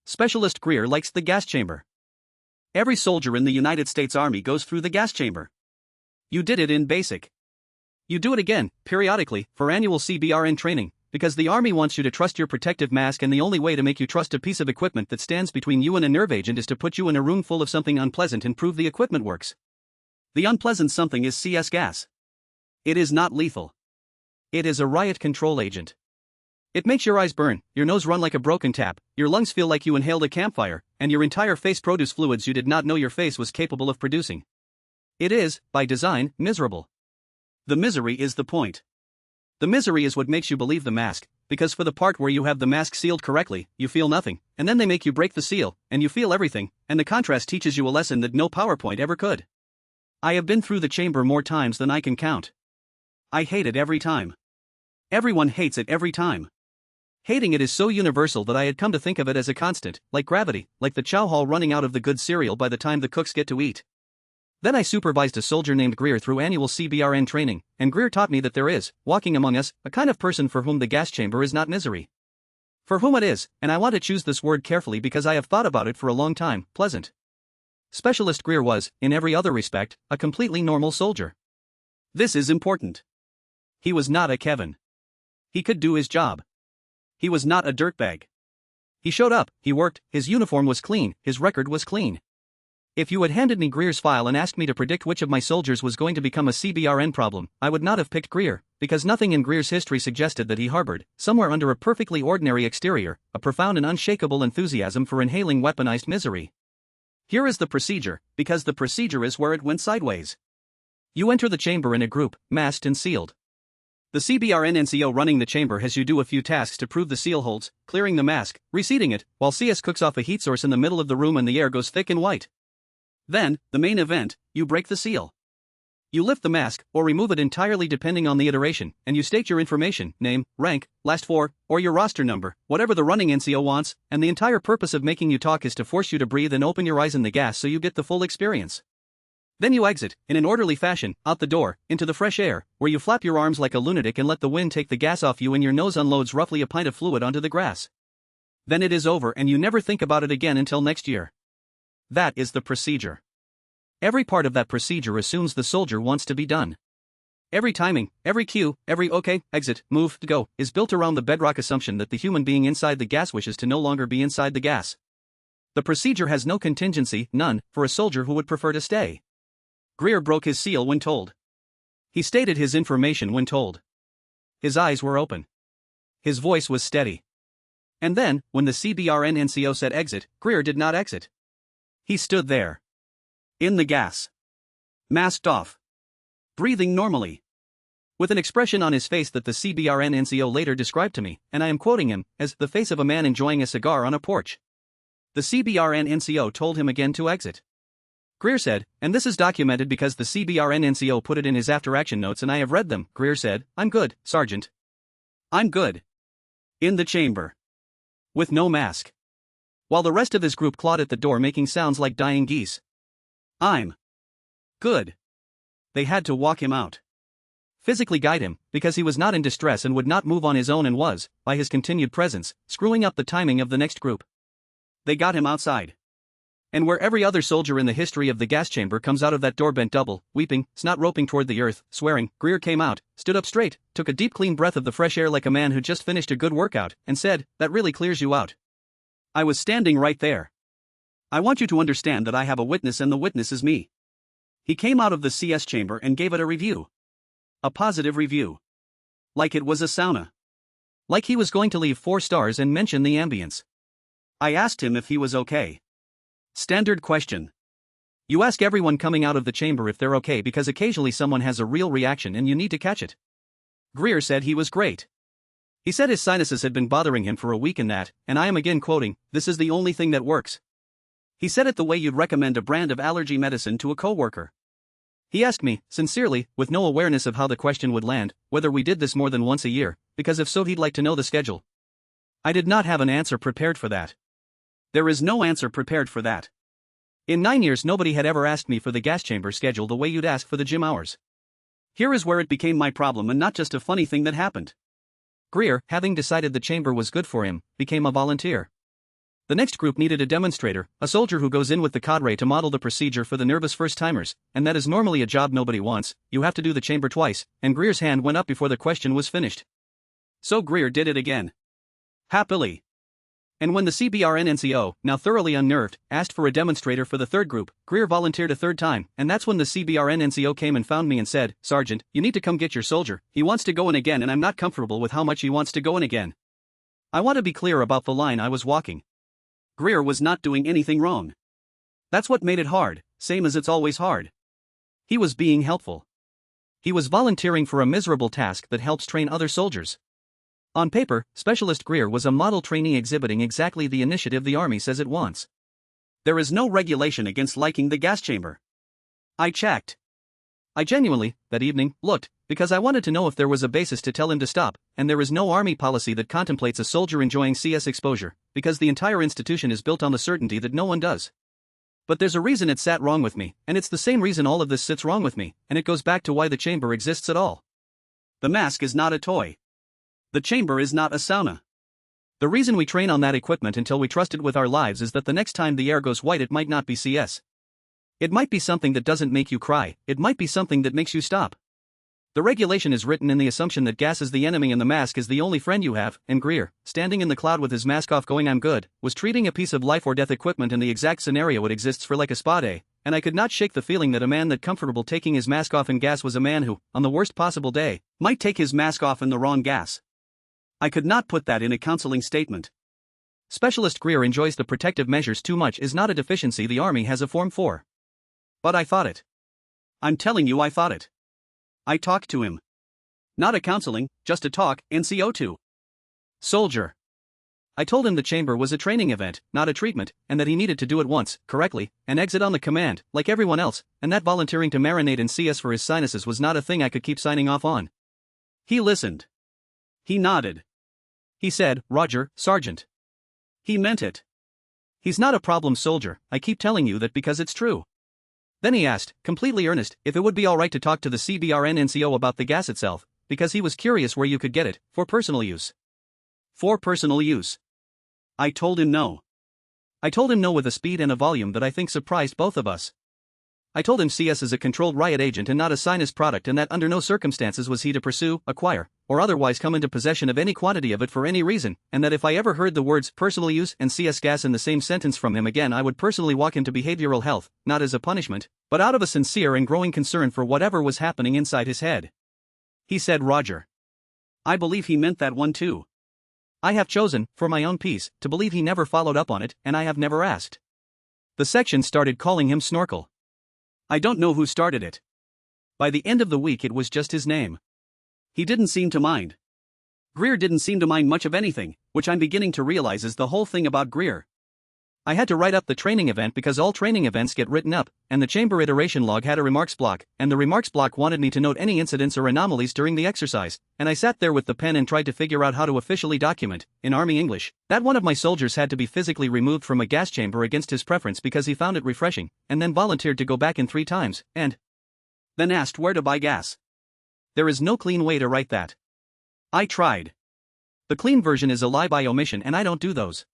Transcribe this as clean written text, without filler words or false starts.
Specialist Greer likes the gas chamber. Every soldier in the United States Army goes through the gas chamber. You did it in basic. You do it again, periodically, for annual CBRN training, because the Army wants you to trust your protective mask, and the only way to make you trust a piece of equipment that stands between you and a nerve agent is to put you in a room full of something unpleasant and prove the equipment works. The unpleasant something is CS gas. It is not lethal. It is a riot control agent. It makes your eyes burn, your nose run like a broken tap, your lungs feel like you inhaled a campfire, and your entire face produce fluids you did not know your face was capable of producing. It is, by design, miserable. The misery is the point. The misery is what makes you believe the mask, because for the part where you have the mask sealed correctly, you feel nothing, and then they make you break the seal, and you feel everything, and the contrast teaches you a lesson that no PowerPoint ever could. I have been through the chamber more times than I can count. I hate it every time. Everyone hates it every time. Hating it is so universal that I had come to think of it as a constant, like gravity, like the chow hall running out of the good cereal by the time the cooks get to eat. Then I supervised a soldier named Greer through annual CBRN training, and Greer taught me that there is, walking among us, a kind of person for whom the gas chamber is not misery. For whom it is, and I want to choose this word carefully because I have thought about it for a long time, pleasant. Specialist Greer was, in every other respect, a completely normal soldier. This is important. He was not a Kevin. He could do his job. He was not a dirtbag. He showed up, he worked, his uniform was clean, his record was clean. If you had handed me Greer's file and asked me to predict which of my soldiers was going to become a CBRN problem, I would not have picked Greer, because nothing in Greer's history suggested that he harbored, somewhere under a perfectly ordinary exterior, a profound and unshakable enthusiasm for inhaling weaponized misery. Here is the procedure, because the procedure is where it went sideways. You enter the chamber in a group, masked and sealed. The CBRN NCO running the chamber has you do a few tasks to prove the seal holds, clearing the mask, reseating it, while CS cooks off a heat source in the middle of the room and the air goes thick and white. Then, the main event, you break the seal. You lift the mask, or remove it entirely depending on the iteration, and you state your information, name, rank, last four, or your roster number, whatever the running NCO wants, and the entire purpose of making you talk is to force you to breathe and open your eyes in the gas so you get the full experience. Then you exit, in an orderly fashion, out the door, into the fresh air, where you flap your arms like a lunatic and let the wind take the gas off you and your nose unloads roughly a pint of fluid onto the grass. Then it is over and you never think about it again until next year. That is the procedure. Every part of that procedure assumes the soldier wants to be done. Every timing, every cue, every okay, exit, move, to go, is built around the bedrock assumption that the human being inside the gas wishes to no longer be inside the gas. The procedure has no contingency, none, for a soldier who would prefer to stay. Greer broke his seal when told. He stated his information when told. His eyes were open. His voice was steady. And then, when the CBRN NCO said exit, Greer did not exit. He stood there. In the gas. Masked off. Breathing normally. With an expression on his face that the CBRN NCO later described to me, and I am quoting him, as the face of a man enjoying a cigar on a porch. The CBRN NCO told him again to exit. Greer said, and this is documented because the CBRN NCO put it in his after-action notes and I have read them, Greer said, I'm good, Sergeant. I'm good. In the chamber. With no mask. While the rest of his group clawed at the door making sounds like dying geese. I'm good. They had to walk him out. Physically guide him, because he was not in distress and would not move on his own and was, by his continued presence, screwing up the timing of the next group. They got him outside. And where every other soldier in the history of the gas chamber comes out of that door bent double, weeping, snot roping toward the earth, swearing, Greer came out, stood up straight, took a deep clean breath of the fresh air like a man who just finished a good workout, and said, that really clears you out. I was standing right there. I want you to understand that I have a witness and the witness is me. He came out of the CS chamber and gave it a review. A positive review. Like it was a sauna. Like he was going to leave 4 stars and mention the ambience. I asked him if he was okay. Standard question. You ask everyone coming out of the chamber if they're okay because occasionally someone has a real reaction and you need to catch it. Greer said he was great. He said his sinuses had been bothering him for a week and I am again quoting, this is the only thing that works. He said it the way you'd recommend a brand of allergy medicine to a coworker. He asked me, sincerely, with no awareness of how the question would land, whether we did this more than once a year, because if so he'd like to know the schedule. I did not have an answer prepared for that. There is no answer prepared for that. In 9 years nobody had ever asked me for the gas chamber schedule the way you'd ask for the gym hours. Here is where it became my problem and not just a funny thing that happened. Greer, having decided the chamber was good for him, became a volunteer. The next group needed a demonstrator, a soldier who goes in with the cadre to model the procedure for the nervous first-timers, and that is normally a job nobody wants. You have to do the chamber twice, and Greer's hand went up before the question was finished. So Greer did it again. Happily. And when the CBRN NCO, now thoroughly unnerved, asked for a demonstrator for the third group, Greer volunteered a third time, and that's when the CBRN NCO came and found me and said, "Sergeant, you need to come get your soldier, he wants to go in again and I'm not comfortable with how much he wants to go in again." I want to be clear about the line I was walking. Greer was not doing anything wrong. That's what made it hard, same as it's always hard. He was being helpful. He was volunteering for a miserable task that helps train other soldiers. On paper, Specialist Greer was a model trainee exhibiting exactly the initiative the Army says it wants. There is no regulation against liking the gas chamber. I checked. I genuinely, that evening, looked, because I wanted to know if there was a basis to tell him to stop, and there is no Army policy that contemplates a soldier enjoying CS exposure, because the entire institution is built on the certainty that no one does. But there's a reason it sat wrong with me, and it's the same reason all of this sits wrong with me, and it goes back to why the chamber exists at all. The mask is not a toy. The chamber is not a sauna. The reason we train on that equipment until we trust it with our lives is that the next time the air goes white it might not be CS. It might be something that doesn't make you cry, it might be something that makes you stop. The regulation is written in the assumption that gas is the enemy and the mask is the only friend you have, and Greer, standing in the cloud with his mask off going "I'm good," was treating a piece of life or death equipment in the exact scenario it exists for like a spa day, and I could not shake the feeling that a man that comfortable taking his mask off in gas was a man who, on the worst possible day, might take his mask off in the wrong gas. I could not put that in a counseling statement. Specialist Greer enjoys the protective measures too much is not a deficiency the Army has a form for. But I thought it. I'm telling you I thought it. I talked to him. Not a counseling, just a talk, NCO2. Soldier. I told him the chamber was a training event, not a treatment, and that he needed to do it once, correctly, and exit on the command, like everyone else, and that volunteering to marinate in CS for his sinuses was not a thing I could keep signing off on. He listened. He nodded. He said, "Roger, Sergeant." He meant it. He's not a problem soldier, I keep telling you that because it's true. Then he asked, completely earnest, if it would be alright to talk to the CBRN NCO about the gas itself, because he was curious where you could get it, for personal use. For personal use. I told him no. I told him no with a speed and a volume that I think surprised both of us. I told him CS is a controlled riot agent and not a sinus product, and that under no circumstances was he to pursue, acquire, or otherwise come into possession of any quantity of it for any reason, and that if I ever heard the words personal use and CS gas in the same sentence from him again I would personally walk into behavioral health, not as a punishment, but out of a sincere and growing concern for whatever was happening inside his head. He said, "Roger." I believe he meant that one too. I have chosen, for my own peace, to believe he never followed up on it, and I have never asked. The section started calling him Snorkel. I don't know who started it. By the end of the week it was just his name. He didn't seem to mind. Greer didn't seem to mind much of anything, which I'm beginning to realize is the whole thing about Greer. I had to write up the training event because all training events get written up, and the chamber iteration log had a remarks block, and the remarks block wanted me to note any incidents or anomalies during the exercise, and I sat there with the pen and tried to figure out how to officially document, in Army English, that one of my soldiers had to be physically removed from a gas chamber against his preference because he found it refreshing, and then volunteered to go back in 3 times, and then asked where to buy gas. There is no clean way to write that. I tried. The clean version is a lie by omission and I don't do those.